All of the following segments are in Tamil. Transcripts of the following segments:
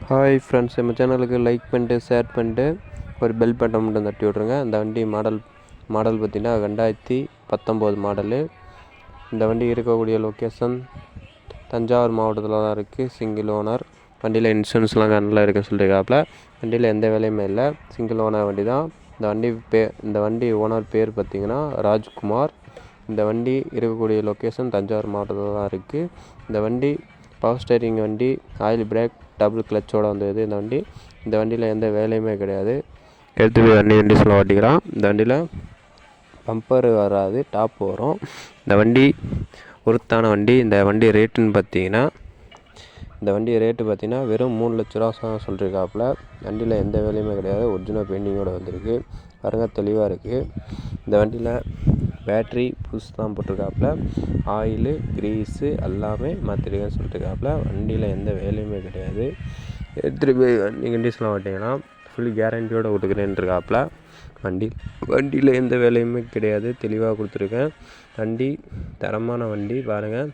ஹாய் ஃப்ரெண்ட்ஸ், நம்ம சேனலுக்கு லைக் பண்ணிட்டு ஷேர் பண்ணிட்டு ஒரு பெல் பட்டன் மட்டும் தட்டி விட்ருங்க. இந்த வண்டி மாடல் பார்த்திங்கன்னா 2019 மாடலு. இந்த வண்டி இருக்கக்கூடிய லொக்கேஷன் தஞ்சாவூர் மாவட்டத்தில் தான் இருக்குது. Single owner. வண்டியில் இன்சூரன்ஸ்லாம் நல்லா இருக்குன்னு சொல்லியிருக்காப்புல. வண்டியில் எந்த வேலையுமே இல்லை, சிங்கிள் ஓனர் வண்டி தான். இந்த வண்டி ஓனர் பேர் பார்த்திங்கன்னா ராஜ்குமார். இந்த வண்டி இருக்கக்கூடிய லொக்கேஷன் தஞ்சாவூர் மாவட்டத்தில் தான் இருக்குது. இந்த வண்டி பவர் ஸ்டேரிங் வண்டி, ஆயில் பிரேக், டபுள் கிளச்சோடு வந்தது இந்த வண்டியில் எந்த வேலையுமே கிடையாது. எடுத்து போய் வண்டி சொல்ல ஓட்டிக்கலாம். இந்த வண்டியில் பம்பர் வராது, டாப் வரும். இந்த வண்டி ஒருத்தான வண்டி. இந்த வண்டி ரேட்டுன்னு பார்த்தீங்கன்னா வெறும் 3 லட்ச ரூபா சொல்லியிருக்காப்புல. வண்டியில் எந்த வேலையுமே கிடையாது, ஒரிஜினல் பெயிண்டிங்கோடு வந்திருக்கு. பாருங்க, தெளிவாக இருக்குது. இந்த வண்டியில் பேட்ரி புதுசு தான் போட்டிருக்காப்புல. ஆயிலு, க்ரீஸு எல்லாமே மாற்றிருக்கேன்னு சொல்லிட்டுருக்காப்புல. வண்டியில் எந்த வேலையுமே கிடையாது. எடுத்துகிட்டு போய் கண்டிஷனில் ஓட்டிங்கன்னா ஃபுல் கேரண்டியோடு கொடுக்குறேன்ருக்காப்புல. வண்டியில் எந்த வேலையுமே கிடையாது, தெளிவாக கொடுத்துருக்கேன். வண்டி தரமான வண்டி. பாருங்கள்,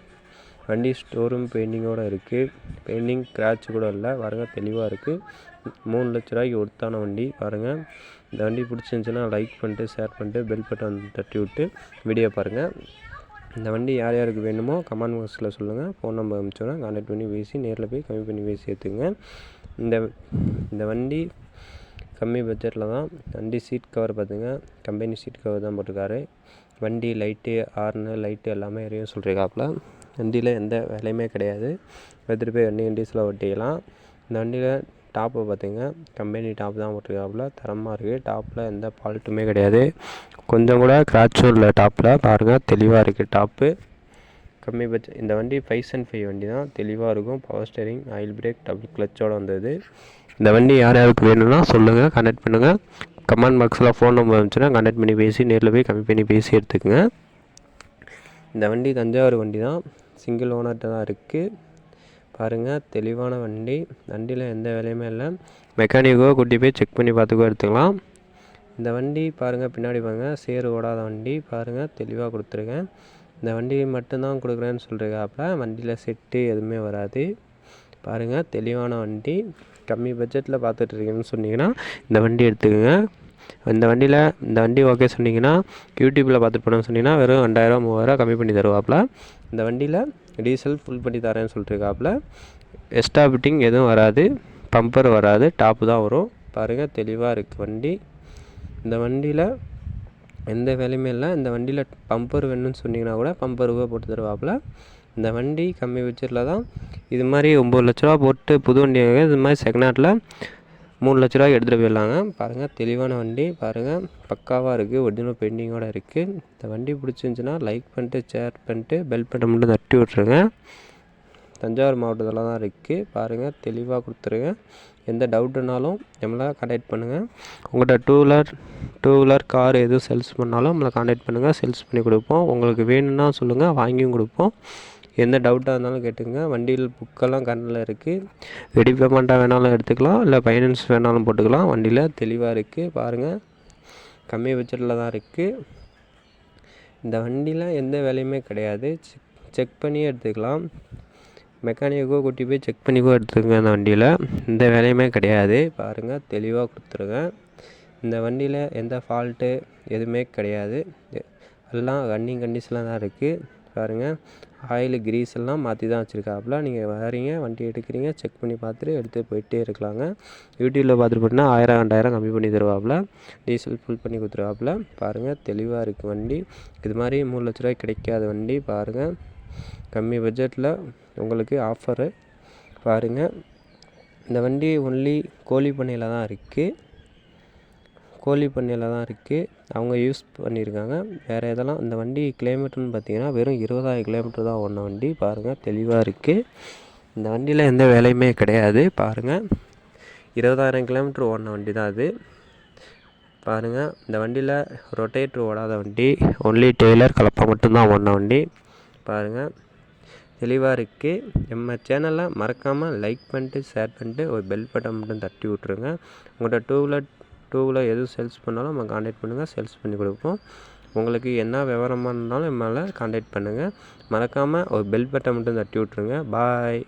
வண்டி ஸ்டோரூம் பெயிண்டிங்கோடு இருக்குது. பெயிண்டிங் கிராட்ச் கூட இல்லை. பாருங்கள், தெளிவாக இருக்குது. 3 லட்ச ரூபாய்க்கு ஒருத்தான வண்டி. பாருங்கள், இந்த வண்டி பிடிச்சிருந்துச்சின்னா லைக் பண்ணிட்டு ஷேர் பண்ணிட்டு பெல் பட்டன் தட்டி விட்டு வீடியோ பாருங்கள். இந்த வண்டி யார் யாருக்கு வேணுமோ கமெண்ட் பாக்ஸில் சொல்லுங்கள். ஃபோன் நம்பர் அனுப்பிச்சோன்னா கான்டாக்ட் பண்ணி பேசி நேரில் போய் கம்மி பண்ணி பேசி எடுத்துங்க. இந்த வண்டி கம்மி பட்ஜெட்டில் தான். வண்டி சீட் கவர் பார்த்துங்க, கம்பெனி சீட் கவர் தான் போட்டிருக்காரு. வண்டி லைட்டு, ஹார்னு, லைட்டு எல்லாமே எரியும் சொல்லியிருக்காப்புல. வண்டியில் எந்த வேலையுமே கிடையாது. எடுத்துகிட்டு போய் கண்டிஷனில் ஒட்டிக்கலாம். இந்த வண்டியில் டாப்பை பார்த்துங்க, கம்பெனி டாப் தான் போட்டிருக்காப்புல. தரமாக இருக்குது. டாப்பில் எந்த ஃபால்ட்டுமே கிடையாது, கொஞ்சம் கூட கிராச்சும் இல்லை டாப்பில். பாருங்கள், தெளிவாக இருக்குது டாப்பு. கம்மி பட்ஜெட். இந்த வண்டி 5/5 வண்டி தான், தெளிவாக இருக்கும். Power steering, oil brake, double கிளச்சோடு வந்தது. இந்த வண்டி யார் யாருக்கு வேணும்னா சொல்லுங்கள், கான்டாக்ட் பண்ணுங்கள். கமெண்ட் பாக்ஸில் ஃபோன் நம்பர் இருந்துச்சுன்னா கான்டாக்ட் பண்ணி பேசி நேரில் போய் கம்மி பண்ணி பேசி எடுத்துக்கோங்க. இந்த வண்டி தஞ்சாவூர் வண்டி தான், சிங்கிள் ஓனர்கிட்ட தான் இருக்குது. பாருங்கள், தெளிவான வண்டி. வண்டியில் எந்த வேலையுமே இல்லை. மெக்கானிக்கோ கூட்டி போய் செக் பண்ணி பார்த்துக்கோ எடுத்துக்கலாம். இந்த வண்டி பாருங்கள், பின்னாடி பாருங்கள், சேறு ஓடாத வண்டி. பாருங்கள், தெளிவாக கொடுத்துருக்கேன். இந்த வண்டி மட்டும்தான் கொடுக்குறேன்னு சொல்லியிருக்காப்புல. வண்டியில் செட்டு எதுவுமே வராது. பாருங்கள், தெளிவான வண்டி. கம்மி பட்ஜெட்டில் பார்த்துட்ருக்கீங்கன்னு சொன்னீங்கன்னா இந்த வண்டி எடுத்துக்கோங்க. இந்த வண்டி ஓகே சொன்னீங்கன்னா, யூடியூப்பில் பார்த்துட்டு போனோம்னு சொன்னீங்கன்னா வெறும் 2000 3000 கம்மி பண்ணி தருவாப்புல. இந்த வண்டியில் டீசல் ஃபுல் பண்ணி தரேன்னு சொல்லிட்டுருக்காப்புல. எக்ஸ்ட்ரா ஃபிட்டிங் எதுவும் வராது, பம்பர் வராது, டாப்பு தான் வரும். பாருங்கள், தெளிவாக இருக்குது வண்டி. இந்த வண்டியில் எந்த வேலையுமே இல்லை. இந்த வண்டியில் பம்பர் வேணும்னு சொன்னீங்கன்னா கூட பம்பர் போட்டு தருவாப்புல. இந்த வண்டி கம்மி பட்ஜெட்டில் தான். இது மாதிரி 9 லட்ச ரூபா போட்டு புது வண்டி இது மாதிரி செகண்ட் ஹேண்டில் 3 லட்ச ரூபாய்க்கு எடுத்துகிட்டு போயிடலாங்க. பாருங்கள், தெளிவான வண்டி. பாருங்கள், பக்காவாக இருக்குது, ஒரிஜினல் பெயிண்டிங்கோடு இருக்குது. இந்த வண்டி பிடிச்சிருந்துச்சின்னா லைக் பண்ணிட்டு ஷேர் பண்ணிட்டு பெல் பட்டன் மட்டும் தட்டி விட்ருங்க. தஞ்சாவூர் மாவட்டத்தில் தான் இருக்குது. பாருங்கள், தெளிவாக கொடுத்துருங்க. எந்த டவுட்டுனாலும் நம்மளை கான்டாக்ட் பண்ணுங்கள். உங்கள்கிட்ட டூ வீலர் கார் எதுவும் சேல்ஸ் பண்ணாலும் நம்மளை கான்டாக்ட் பண்ணுங்கள், சேல்ஸ் பண்ணி கொடுப்போம். உங்களுக்கு வேணும்னா சொல்லுங்கள், வாங்கியும் கொடுப்போம். எந்த டவுட்டாக இருந்தாலும் கேட்டுங்க. வண்டியில் புக்கெல்லாம் கண்ணில் இருக்குது. ரெடி பேமெண்ட்டாக வேணாலும் எடுத்துக்கலாம், இல்லை ஃபைனான்ஸ் வேணாலும் போட்டுக்கலாம். வண்டியில் தெளிவாக இருக்குது. பாருங்கள், கம்மி பட்ஜெட்டில் தான் இருக்குது. இந்த வண்டியில் எந்த வேலையுமே கிடையாது, செக் பண்ணி எடுத்துக்கலாம். மெக்கானிக்கோ கூட்டி போய் செக் பண்ணிக்கோ எடுத்துக்கோங்க. அந்த வண்டியில் எந்த வேலையுமே கிடையாது. பாருங்கள், தெளிவாக கொடுத்துருங்க. இந்த வண்டியில் எந்த ஃபால்ட்டு எதுவுமே கிடையாது, எல்லாம் ரன்னிங் கண்டிஷனில் தான் இருக்குது. பாருங்கள், ஆயில் கிரீஸ் எல்லாம் மாற்றி தான் வச்சுருக்காப்புல. நீங்கள் வரீங்க, வண்டி எடுக்கிறீங்க, செக் பண்ணி பார்த்துட்டு எடுத்து போயிட்டே இருக்கலாங்க. யூடியூப்பில் பார்த்துட்டு போட்டிங்கன்னா 1000 2000 கம்மி பண்ணி தருவாப்புல. டீசல் ஃபுல் பண்ணி கொடுத்துருவாப்புல. பாருங்கள், தெளிவாக இருக்குது வண்டி. இது மாதிரி 3 லட்ச ரூபாய்க்கு கிடைக்காத வண்டி. பாருங்கள், கம்மி பட்ஜெட்டில் உங்களுக்கு ஆஃபரு. பாருங்கள், இந்த வண்டி ஒன்லி கோழி பண்ணையில் தான் இருக்குது. அவங்க யூஸ் பண்ணியிருக்காங்க. வேறு எதெல்லாம் இந்த வண்டி கிலோமீட்டர்னு பார்த்தீங்கன்னா வெறும் 20,000 கிலோமீட்டர் தான் ஓடின வண்டி. பாருங்கள், தெளிவாக இருக்குது. இந்த வண்டியில் எந்த வேலையுமே கிடையாது. பாருங்கள், 20,000 கிலோமீட்டர் ஓடின வண்டி தான் அது. பாருங்கள், இந்த வண்டியில் ரொட்டேட்ரு ஓடாத வண்டி, ஒன்லி டெய்லர் கலப்பை மட்டும்தான் ஓடின வண்டி. பாருங்கள், தெளிவாக இருக்குது. நம்ம சேனலை மறக்காமல் லைக் பண்ணிட்டு ஷேர் பண்ணிட்டு ஒரு பெல் பட்டன் மட்டும் தட்டி விட்ருங்க. உங்கள்கிட்ட டூ வீலர் எதுவும் சேல்ஸ் பண்ணாலும் நம்ம கான்டாக்ட் பண்ணுங்கள், சேல்ஸ் பண்ணி கொடுப்போம். உங்களுக்கு என்ன விவரமாக இருந்தாலும் நம்மளால் கான்டாக்ட் பண்ணுங்கள். மறக்காமல் ஒரு பெல் பட்டன் மட்டும் தட்டி விட்ருங்க. பாய்.